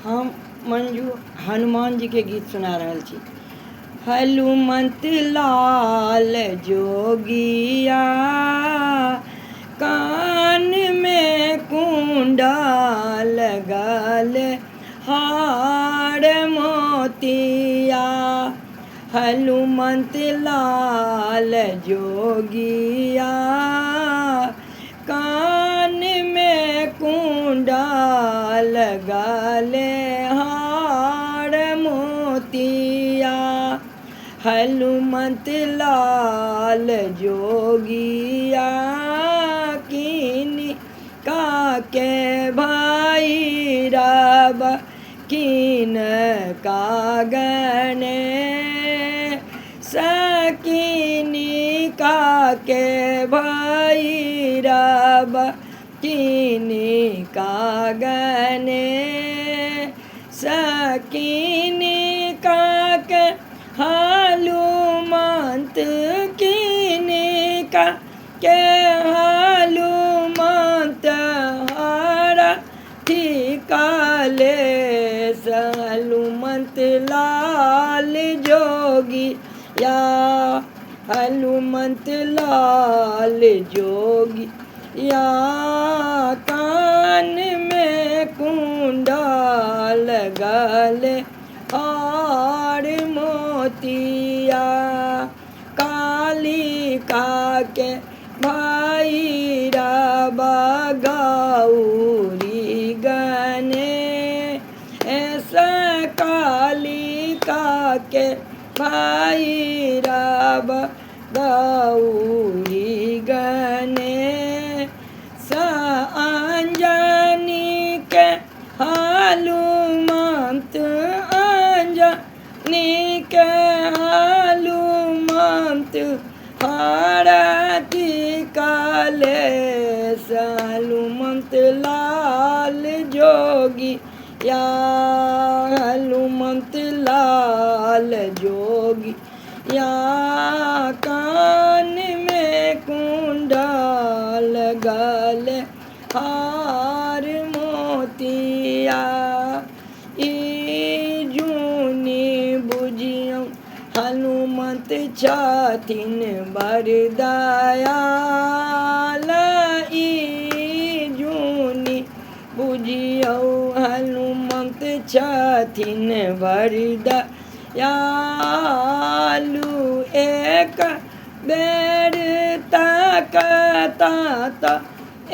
हम मंजू हनुमान जी के गीत सुना रहल छी। हनुमंत लाल जोगिया कान में कुंडल लगल हार मोतिया। हनुमंत लाल जोगिया कान में कुंडल लगल हार मोतिया। हनुमंत लाल जोगिया किनी काके भाई रब किन कागने सकिनी काके भाई रब किनी कागने सकिनी काके हनुमंत किनी काके हनुमंत हारा ठिकाले हनुमंत लाल जोगी या हनुमंत लाल जोगी या कान में कुंडल लगल हार मोतिया। कालिका के भाई रबा गौरी गने ऐसा कालिका के भाई रबा गौरी गने अंजनी के हनुमंत अंजनी के हनुमंत हारती काले हनुमंत लाल जोगी या हनुमंत लाल जोगी या कान में कुंडल लगल हार मोतिया। ई जूनी बुझियो हनुमंत छथिन बड़ दयाल। ई जूनी बुझियो हनुमंत छथिन बड़ दयालु। एक बेर ताकता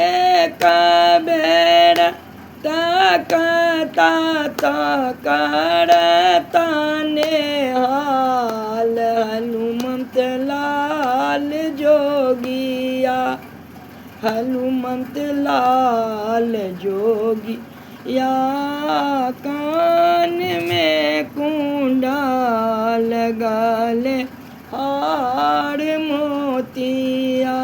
एक बेर ताकता करता नेहाल हनुमंत लाल जोगिया हनुमंत लाल जोगी या कान में कुंडल लगल हार मोतिया।